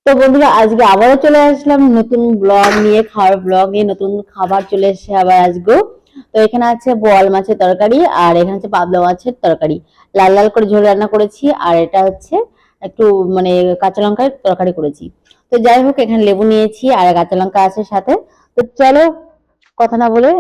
তো বন্ধুরা আজকে আবারও চলে আসলাম নতুন ব্লগ নিয়ে, খাওয়ার ব্লগ নিয়ে। নতুন খাবার চলে এসেছে আবার আজকেও। তো এখানে আছে বোয়াল মাছের তরকারি, আর এখানে আছে পাবদা মাছের তরকারি। লাল লাল করে ঝোল রান্না করেছি, আর এটা হচ্ছে একটু মানে কাঁচা লঙ্কার তরকারি করেছি। তো যাই হোক, এখানে লেবু নিয়েছি আর কাঁচা লঙ্কা আছে সাথে। তো চলো কথা না বলে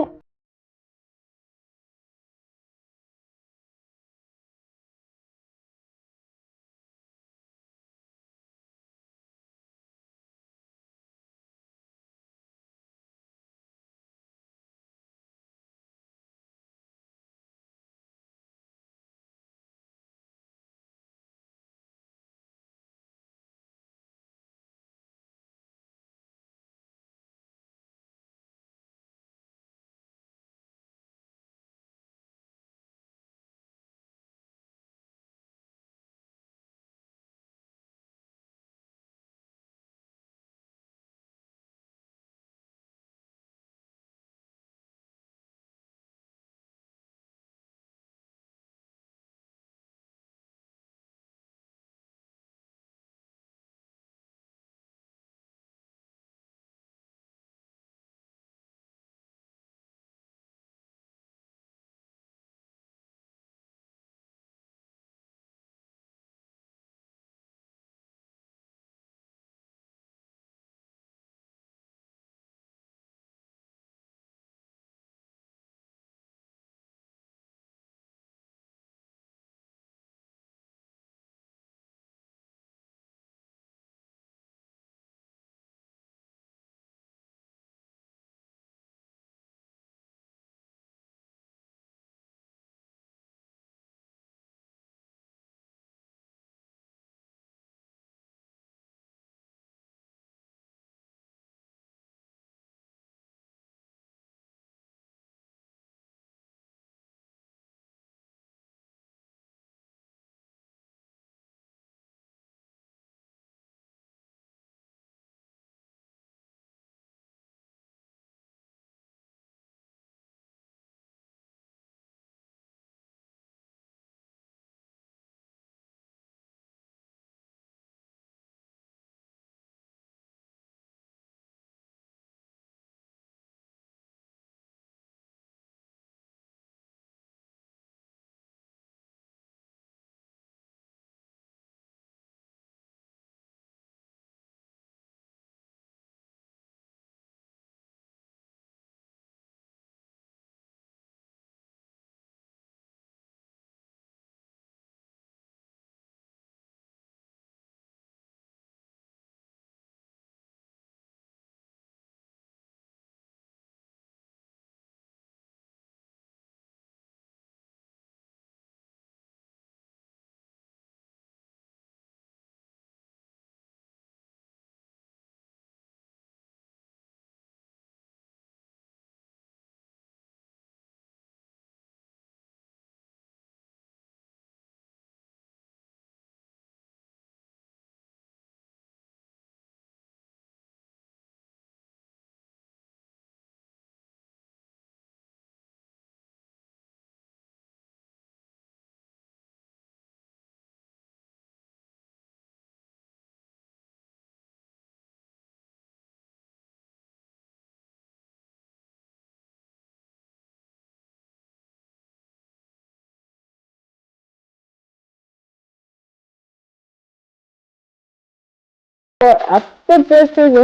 এত টেস্ট হয়েছে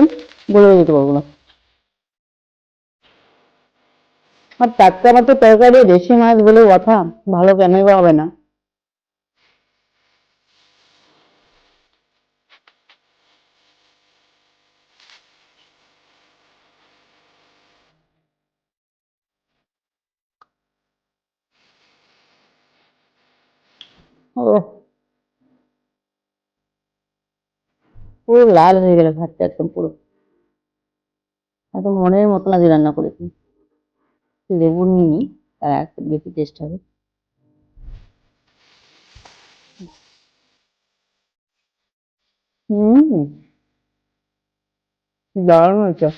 বলে দিতে পারবো না। আর টাটকা মাছের তরকারি দেশি মাছ বলে কথা, ভালো কেনই বা হবে না। ও, পুরো লাল হয়ে গেল ভাতটা, একদম পুরো একদম মনের মতন আজ রান্না করেছি। লেবু নিয়ে নি, তার একটু বেশি টেস্ট হবে। হুম, দারুণ হয়েছে।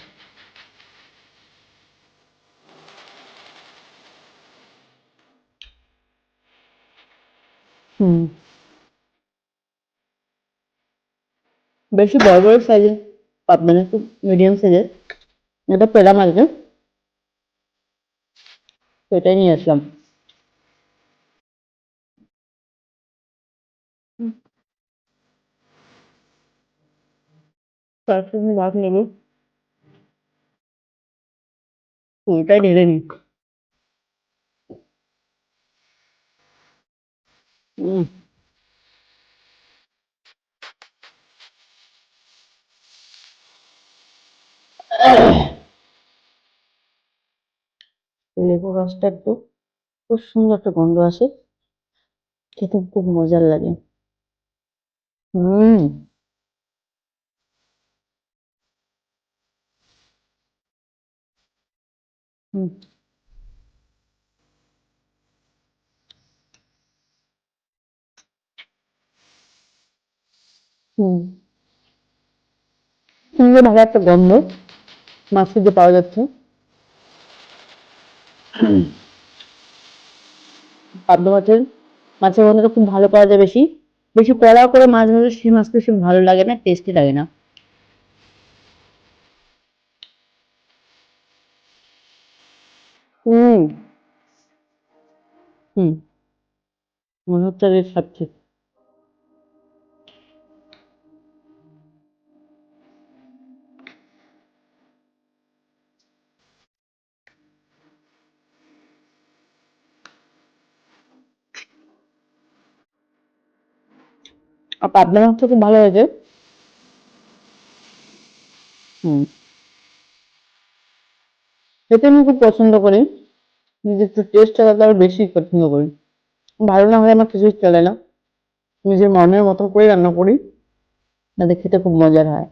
হুম, বেশি বড় বড় সাইজের পাবনা না, একটু মিডিয়াম সাইজের এটা পেলাম আজকে, তো এটাই নিয়ে আসলাম। তারপর আমি ভাত নেবো, পুরোটাই ঢেলে নিই। উম, লেবু রসটা একটু খুব সুন্দর একটা গন্ধ আসে, খেতে খুব মজার লাগে। হুম। হুম। হুম। সুন্দর ভালো একটা গন্ধ মাছের যে পাওয়া যাচ্ছে। পাবদা মাছের গন্ধটা খুব ভালো পাওয়া যায় বেশি। বেশি কড়া করে মাছ ভাজলে সেই মাছটা বেশি ভালো লাগে না, টেস্টি লাগে না। হুম। হুম। মনে হচ্ছে বেশ খাচ্ছি। আর পাবদা মাছটা খুব ভালো হয়েছে। হুম। খেতে আমি খুব পছন্দ করি, কিন্তু একটু টেস্ট আলাদা আরো বেশি পছন্দ করি। ভালো না হলে আমার কিছুই চলে না, নিজের মনের মতন করে রান্না করি, তাদের খেতে খুব মজার হয়।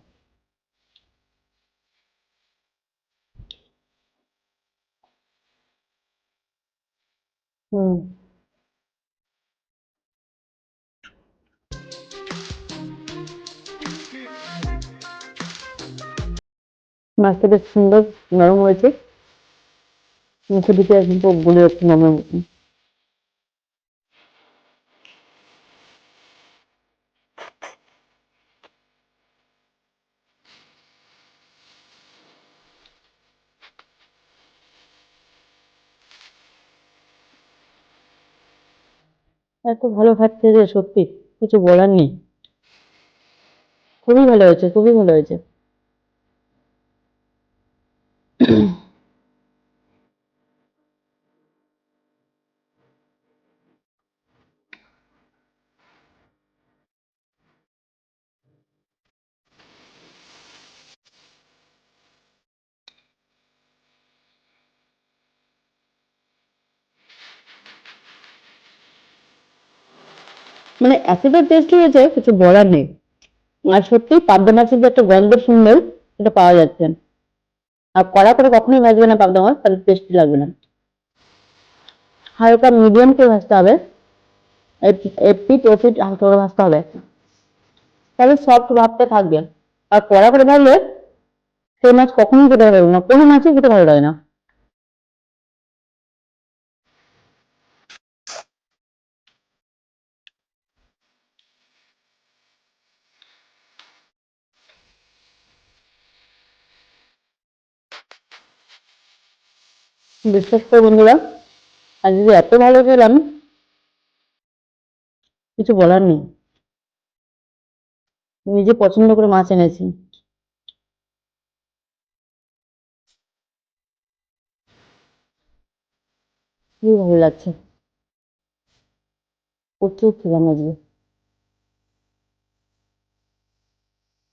হুম। মাছটা বেশ সুন্দর নরম হয়েছে, মুখে দিতে একদম পুরো গলে যাচ্ছে নরমের মতন। এত ভালো খাচ্ছে যে সত্যি কিছু বলার নেই। খুবই ভালো হয়েছে, খুবই ভালো হয়েছে। মানে এতটা টেস্ট হয়েছে কিছু বলার নেই। আর সত্যি পাবদা মাছের যে একটা গন্ধ সুন্দর, সেটা পাওয়া যাচ্ছে। আর কড়া করে কখনোই ভাজবে না পাবদা মাছ, তাহলে টেস্টি লাগবে না। হালকা মিডিয়াম করে ভাজতে হবে, এপিট ওপিট হালকা করে ভাজতে হবে, তাহলে সফট ভাবটা থাকবে। আর কড়া করে ভাজলে সেই মাছ কখনোই খেতে ভালো লাগে না, কোনো মাছই খেতে ভালো লাগে না। বিশ্বাস করো বন্ধুরা, আজ যদি এত ভালো খেলাম, কিছু বলার নেই। নিজে পছন্দ করে মাছ এনেছি। খুবই ভালো লাগছে। প্রচুর খেলাম আজকে।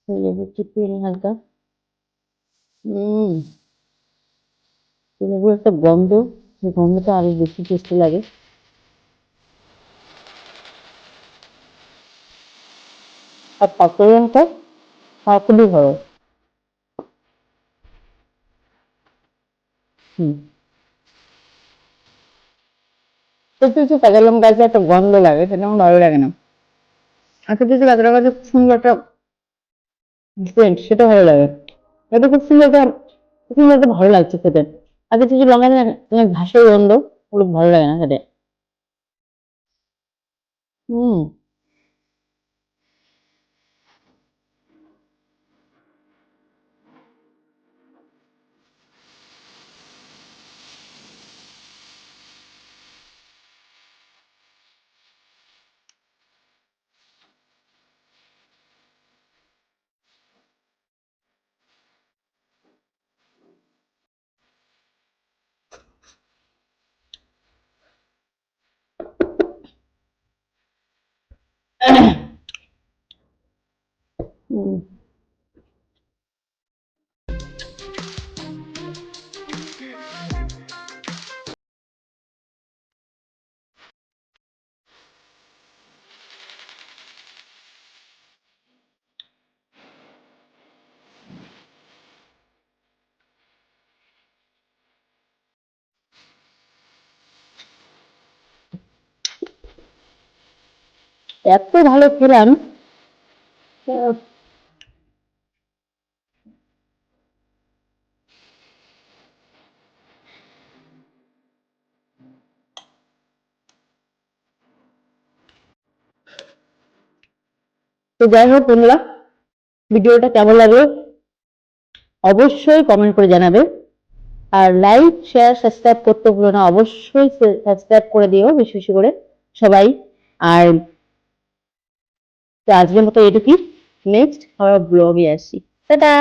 লেবু চিপিয়ে নিই হালকা। লেবুর একটা গন্ধ, সেই গন্ধটা আরো বেশি টেস্টি লাগে। আর পাঁচফোড়নটা খুবই ভালো। হুম। কিছু কিছু কাঁচা লঙ্কা আছে একটা গন্ধ লাগে, সেটা আমার ভালো লাগে না। আর কিছু কিছু কাঁচা লঙ্কা আছে খুব সুন্দর একটা সেন্ট, সেটা ভালো লাগে। এটা খুব সুন্দর একটা ভালো লাগছে খেতে। আর কিছু কিছু লঙ্কা আছে না, ঘাসের গন্ধ, ওগুলো ভালো লাগে না খেতে। হুম। এত ভালো খেলাম। তো যাই হোক বন্ধুরা, ভিডিওটা কেমন লাগলো অবশ্যই কমেন্ট করে জানাবে। আর লাইক শেয়ার সাবস্ক্রাইব করতে ভুলো না, অবশ্যই সাবস্ক্রাইব করে দিও বেশি বেশি করে সবাই। আর আজকের মতো এটুকুই, নেক্সট আবার ব্লগে আসি। টাটা।